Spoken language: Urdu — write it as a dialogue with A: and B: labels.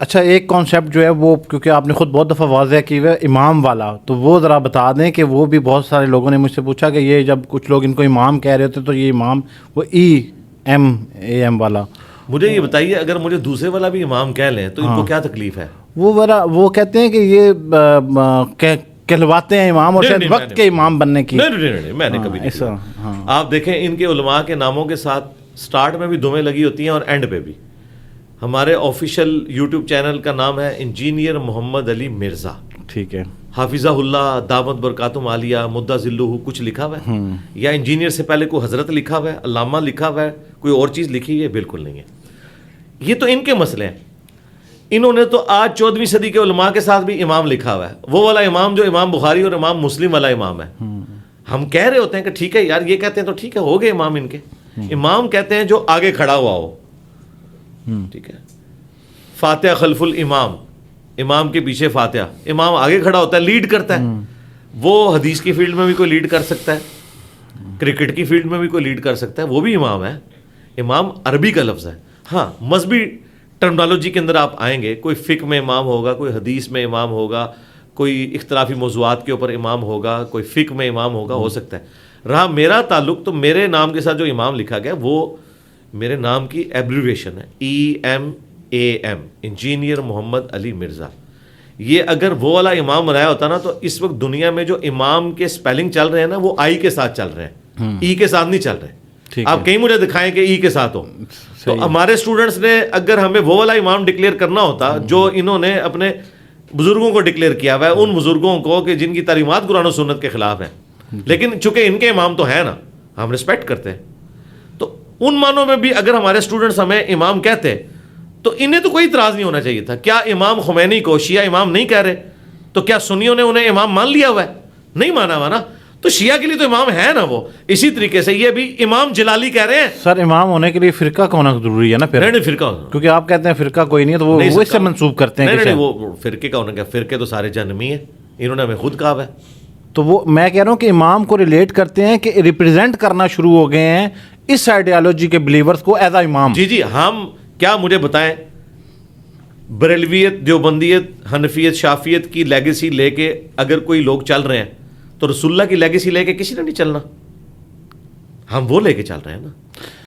A: اچھا ایک کانسیپٹ جو ہے وہ کیونکہ آپ نے خود بہت دفعہ واضح کی ہے امام والا، تو وہ ذرا بتا دیں کہ وہ بھی بہت سارے لوگوں نے مجھ سے پوچھا کہ یہ جب کچھ لوگ ان کو امام کہہ رہے ہوتے تو یہ امام وہ ایم والا،
B: مجھے یہ بتائیے اگر مجھے دوسرے والا بھی امام کہہ لیں تو ان کو کیا تکلیف ہے؟
A: وہ کہتے ہیں کہ یہ کہلواتے ہیں امام اور شاید وقت کے امام بننے کی.
B: نہیں میں نے کبھی نہیں کیا. آپ دیکھیں ان کے علماء کے ناموں کے ساتھ سٹارٹ میں بھی دمیں لگی ہوتی ہیں اور اینڈ پہ بھی. ہمارے آفیشیل یوٹیوب چینل کا نام ہے انجینئر محمد علی مرزا،
A: ٹھیک ہے،
B: حافظہ اللہ دامت برکاتہم عالیہ مدہ ذلہ کچھ لکھا ہوا ہے یا انجینئر سے پہلے کوئی حضرت لکھا ہوا ہے، علامہ لکھا ہوا ہے، کوئی اور چیز لکھی ہے؟ بالکل نہیں ہے. یہ تو ان کے مسئلے ہیں. انہوں نے تو آج 14ویں صدی کے علماء کے ساتھ بھی امام لکھا ہوا ہے، وہ والا امام جو امام بخاری اور امام مسلم والا امام ہے. ہم کہہ رہے ہوتے ہیں کہ ٹھیک ہے یار یہ کہتے ہیں تو ٹھیک ہے، ہو گئے امام ان کے. امام کہتے ہیں جو آگے کھڑا ہوا ہو، ٹھیک ہے. فاتحہ خلف الامام، امام کے پیچھے فاتحہ، امام آگے کھڑا ہوتا ہے، لیڈ کرتا ہے. وہ حدیث کی فیلڈ میں بھی کوئی لیڈ کر سکتا ہے، کرکٹ کی فیلڈ میں بھی کوئی لیڈ کر سکتا ہے، وہ بھی امام ہے. امام عربی کا لفظ ہے. ہاں مذہبی ٹرمنالوجی کے اندر آپ آئیں گے، کوئی فقہ میں امام ہوگا، کوئی حدیث میں امام ہوگا، کوئی اختلافی موضوعات کے اوپر امام ہوگا، کوئی فقہ میں امام ہوگا، ہو سکتا ہے. رہا میرا تعلق تو میرے نام کے ساتھ جو امام لکھا گیا وہ میرے نام کی ایبریویشن ہے، EMAM، انجینئر محمد علی مرزا. یہ اگر وہ والا امام بنایا ہوتا نا تو اس وقت دنیا میں جو امام کے سپیلنگ چل رہے ہیں نا وہ آئی کے ساتھ چل رہے ہیں، ای کے ساتھ نہیں چل رہے. آپ کہیں مجھے دکھائیں کہ ای کے ساتھ ہو. تو ہمارے اسٹوڈنٹس نے اگر ہمیں وہ والا امام ڈکلیئر کرنا ہوتا جو انہوں نے اپنے بزرگوں کو ڈکلیئر کیا ہوا ہے، ان بزرگوں کو کہ جن کی تعلیمات قرآن و سنت کے خلاف ہیں، لیکن چونکہ ان کے امام تو ہیں نا، ہم رسپیکٹ کرتے ہیں، تو ان معنوں میں بھی اگر ہمارے اسٹوڈنٹس ہمیں امام کہتے تو انہیں تو کوئی اعتراض نہیں ہونا چاہیے تھا. کیا امام خمینی کو شیعہ امام نہیں کہہ رہے؟ تو کیا سنیوں نے انہیں امام مان لیا ہوا ہے؟ نہیں مانا ہوا نا. تو شیعہ کے لیے تو امام ہے نا وہ. اسی طریقے سے یہ بھی امام جلالی کہہ رہے ہیں.
A: سر امام ہونے کے لیے فرقہ کا ہونا ضروری ہے نا پھر؟
B: نہیں فرقہ ہونا،
A: کیونکہ آپ کہتے ہیں فرقہ کوئی نہیں ہے تو وہ اس سے منسوب کرتے ہیں.
B: نہیں وہ فرقے کا ہونا کیا، فرقے تو سارے جہنمی ہیں، انہوں نے ہمیں خود کہا ہے.
A: تو وہ میں کہہ رہا ہوں کہ امام کو ریلیٹ کرتے ہیں کہ ریپرزینٹ کرنا شروع ہو گئے ہیں اس آئیڈیالوجی کے بلیورز کو ایز اے امام.
B: جی ہم کیا مجھے بتائیں، بریلویت، دیوبندیت، حنفیت، شافیت کی لیگیسی لے کے اگر کوئی لوگ چل رہے ہیں تو رسول اللہ کی لیگیسی لے کے کسی نے نہیں چلنا. ہم وہ لے کے چل رہے ہیں نا.